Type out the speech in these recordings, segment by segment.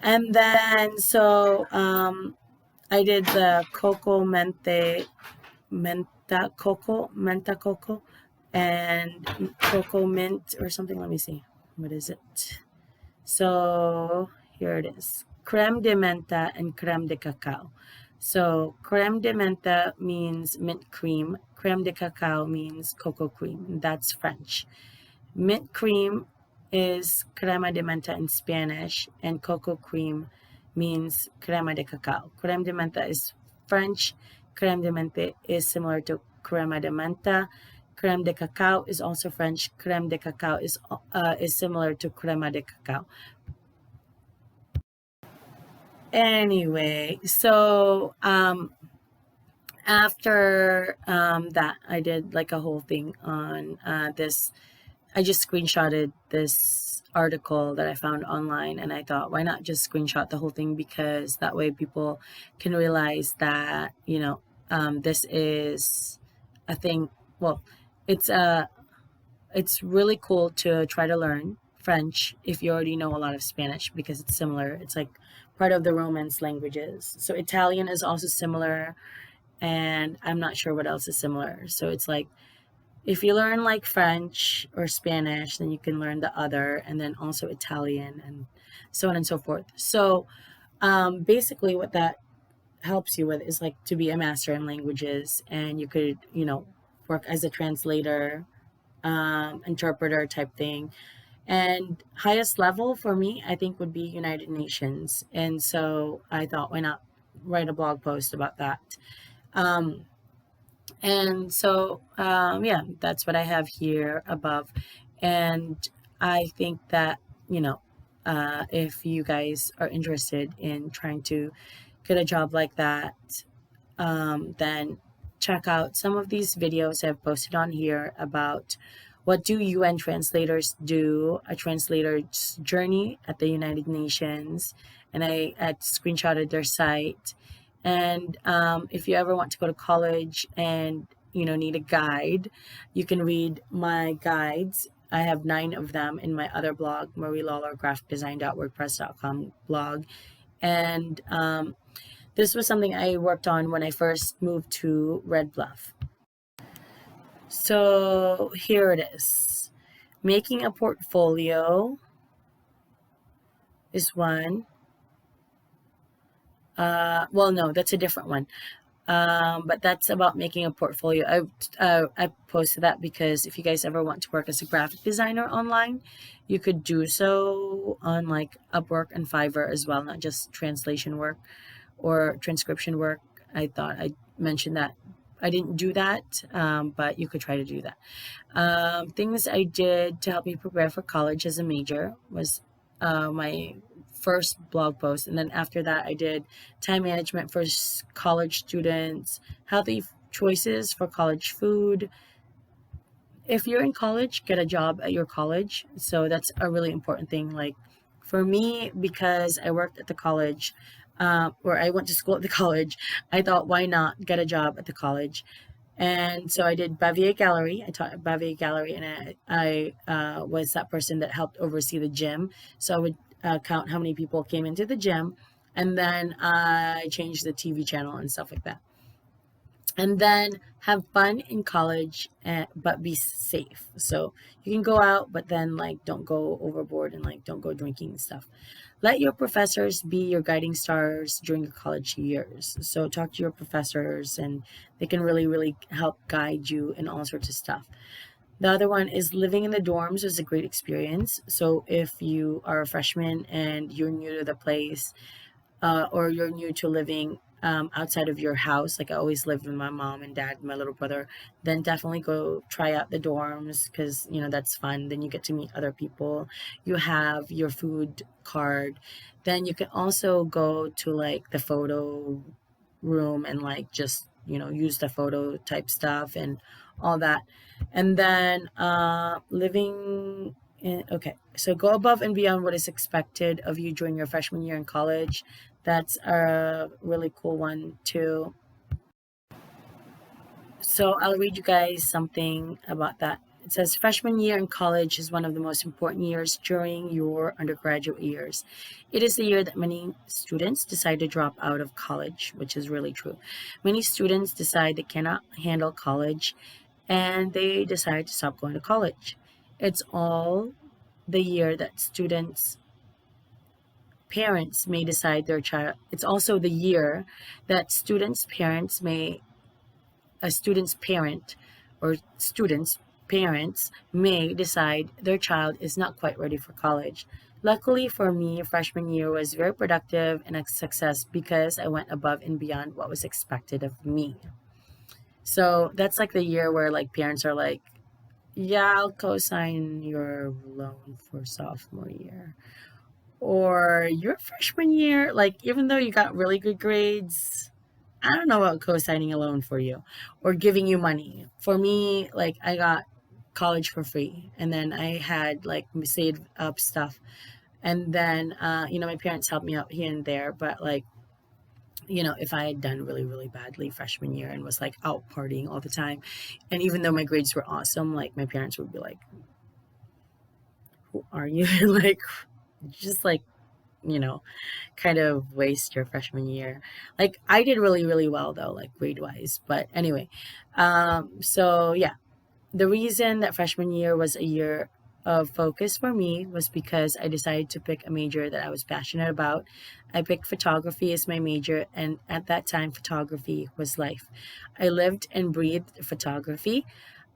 And then I did the coco menta coco, and coco mint or something. Let me see. What is it? So here it is. Creme de menta and creme de cacao. So creme de menta means mint cream. Creme de cacao means cocoa cream. That's French. Mint cream is crema de menta in Spanish, and cocoa cream means crema de cacao. Creme de menta is French. Creme de menthe is similar to crema de menta. Creme de cacao is also French. Creme de cacao is similar to crema de cacao. Anyway, so after that, I did like a whole thing on this. I just screenshotted this article that I found online, and I thought, why not just screenshot the whole thing, because that way people can realize that, this is a thing. Well, it's really cool to try to learn French if you already know a lot of Spanish, because it's similar. It's like part of the Romance languages. So Italian is also similar, and I'm not sure what else is similar. So it's like, if you learn like French or Spanish, then you can learn the other, and then also Italian, and so on and so forth. So basically, what that helps you with is like to be a master in languages, and you could, work as a translator, interpreter type thing. And highest level for me, I think, would be United Nations. And so I thought, why not write a blog post about that? Um, and so, yeah, that's what I have here above. And I think that, if you guys are interested in trying to get a job like that, then check out some of these videos I've posted on here about what do UN translators do, a translator's journey at the United Nations. And I had screenshotted their site. And if you ever want to go to college and need a guide, you can read my guides. I have 9 of them in my other blog, Marie Lawler graphicdesign.wordpress.com blog. And this was something I worked on when I first moved to Red Bluff. So here it is. Making a portfolio is one. Well, no, that's a different one. But that's about making a portfolio. I posted that because if you guys ever want to work as a graphic designer online, you could do so on like Upwork and Fiverr as well, not just translation work or transcription work. I thought I'd mention that. I didn't do that, but you could try to do that. Things I did to help me prepare for college as a major was my first blog post. And then after that, I did time management for college students, healthy choices for college food. If you're in college, get a job at your college. So that's a really important thing. Like for me, because I worked at the college, or I went to school at the college, I thought, why not get a job at the college? And so I did Bavier Gallery. I taught at Bavier Gallery, and I was that person that helped oversee the gym. So I would count how many people came into the gym, and then I changed the TV channel and stuff like that. And then have fun in college, but be safe. So you can go out, but then like don't go overboard and like don't go drinking and stuff. Let your professors be your guiding stars during your college years. So talk to your professors, and they can really, really help guide you in all sorts of stuff. The other one is living in the dorms was a great experience. So if you are a freshman and you're new to the place, or you're new to living outside of your house, like I always lived with my mom and dad and my little brother, then definitely go try out the dorms, because that's fun. Then you get to meet other people. You have your food card. Then you can also go to like the photo room and like just use the photo type stuff and all that. And then okay, so go above and beyond what is expected of you during your freshman year in college. That's a really cool one too. So I'll read you guys something about that. It says freshman year in college is one of the most important years during your undergraduate years. It is the year that many students decide to drop out of college, which is really true. Many students decide they cannot handle college and they decide to stop going to college. It's all the year that students' parents may decide their child. It's also the year that students' parents may a student's parent or students' parents may decide their child is not quite ready for college. Luckily for me, freshman year was very productive and a success because I went above and beyond what was expected of me. So that's like the year where like parents are like, yeah, I'll co-sign your loan for sophomore year. Or your freshman year, like even though you got really good grades, I don't know about co-signing a loan for you or giving you money. For me, like I got college for free and then I had like saved up stuff. And then, my parents helped me out here and there. But like, if I had done really, really badly freshman year and was like out partying all the time, and even though my grades were awesome, like my parents would be like, who are you? Like, just like, you know, kind of waste your freshman year. Like I did really, really well though, like grade wise. But anyway, so yeah, the reason that freshman year was a year of focus for me was because I decided to pick a major that I was passionate about. I picked photography as my major, and at that time, photography was life. I lived and breathed photography.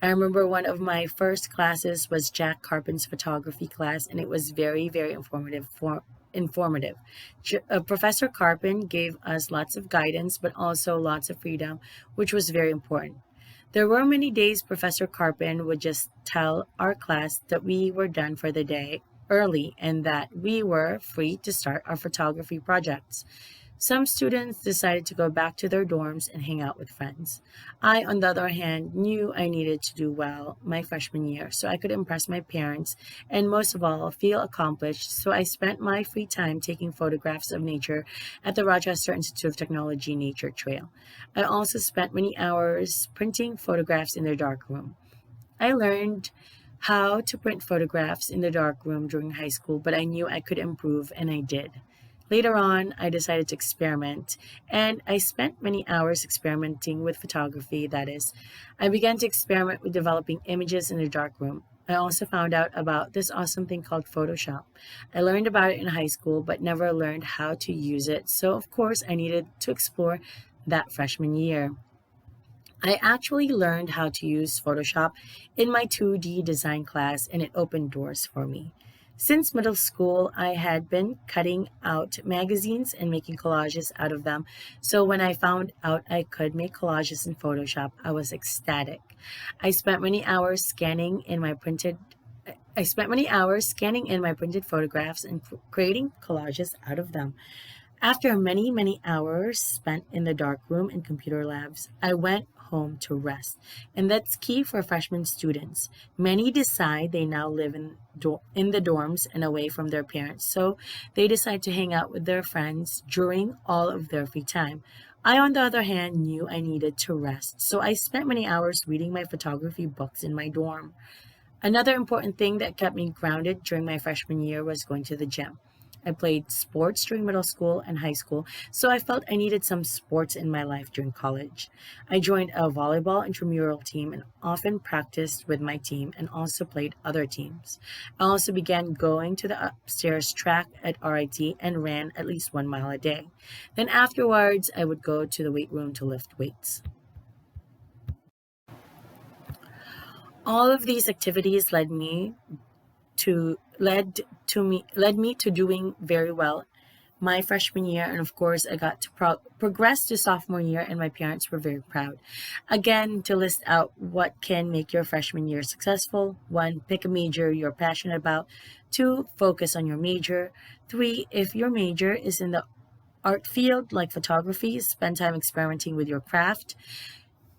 I remember one of my first classes was Jack Carpen's photography class, and it was very, very informative. Professor Carpen gave us lots of guidance, but also lots of freedom, which was very important. There were many days Professor Carpen would just tell our class that we were done for the day early and that we were free to start our photography projects. Some students decided to go back to their dorms and hang out with friends. I, on the other hand, knew I needed to do well my freshman year so I could impress my parents and, most of all, feel accomplished. So I spent my free time taking photographs of nature at the Rochester Institute of Technology Nature Trail. I also spent many hours printing photographs in their darkroom. I learned how to print photographs in the darkroom during high school, but I knew I could improve, and I did. Later on, I decided to experiment, and I spent many hours experimenting with photography. That is, I began to experiment with developing images in the darkroom. I also found out about this awesome thing called Photoshop. I learned about it in high school, but never learned how to use it, so of course, I needed to explore that freshman year. I actually learned how to use Photoshop in my 2D design class, and it opened doors for me. Since middle school, I had been cutting out magazines and making collages out of them. So when I found out I could make collages in Photoshop, I was ecstatic. I spent many hours scanning in my printed I spent many hours scanning in my printed photographs and creating collages out of them. After many, many hours spent in the dark room and computer labs, I went home to rest. And that's key for freshman students. Many decide they now live in the dorms and away from their parents, so they decide to hang out with their friends during all of their free time. I, on the other hand, knew I needed to rest, so I spent many hours reading my photography books in my dorm. Another important thing that kept me grounded during my freshman year was going to the gym. I played sports during middle school and high school, so I felt I needed some sports in my life during college. I joined a volleyball intramural team and often practiced with my team and also played other teams. I also began going to the upstairs track at RIT and ran at least 1 mile a day. Then afterwards, I would go to the weight room to lift weights. All of these activities led me to doing very well my freshman year, and of course I got to progress to sophomore year, and my parents were very proud. Again, to list out what can make your freshman year successful: 1, pick a major you're passionate about; 2, focus on your major; 3, if your major is in the art field like photography, spend time experimenting with your craft.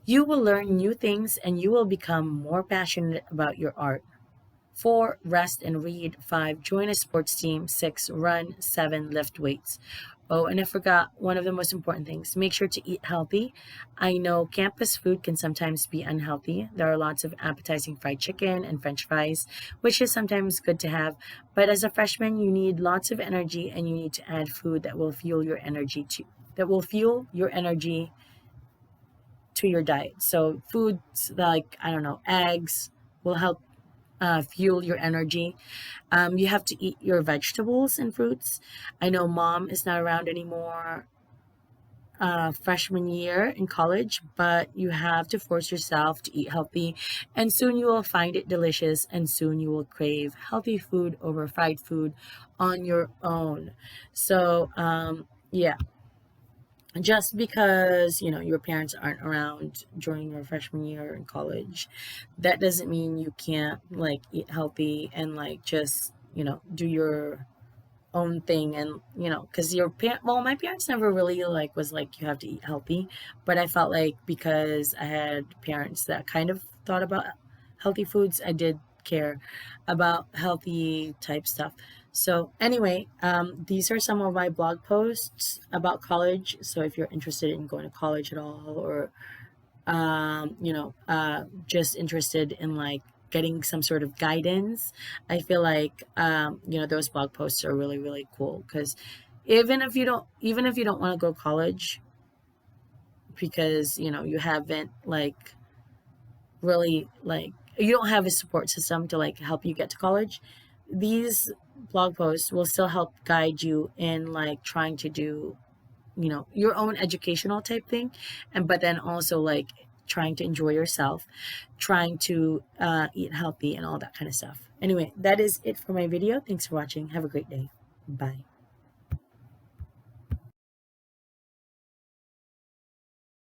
You will learn new things and you will become more passionate about your art. 4, rest and read. 5, join a sports team. 6, run. 7, lift weights. Oh, and I forgot one of the most important things. Make sure to eat healthy. I know campus food can sometimes be unhealthy. There are lots of appetizing fried chicken and french fries, which is sometimes good to have. But as a freshman, you need lots of energy and you need to add food that will fuel your energy to your diet. So foods like, I don't know, eggs will help fuel your energy. You have to eat your vegetables and fruits. I know mom is not around anymore freshman year in college, but you have to force yourself to eat healthy, and soon you will find it delicious, and soon you will crave healthy food over fried food on your own. So, yeah, just because your parents aren't around during your freshman year in college, that doesn't mean you can't like eat healthy and like just do your own thing. And because my parents never really like was like you have to eat healthy, but I felt like because I had parents that kind of thought about healthy foods, I did care about healthy type stuff. So anyway, these are some of my blog posts about college. So if you're interested in going to college at all, or just interested in like getting some sort of guidance, I feel like those blog posts are really really cool, because even if you don't want to go to college because you haven't like really like you don't have a support system to like help you get to college, these blog posts will still help guide you in like trying to do your own educational type thing, and but then also like trying to enjoy yourself, trying to eat healthy and all that kind of stuff. Anyway, that is it for my video. Thanks for watching. Have a great day. Bye.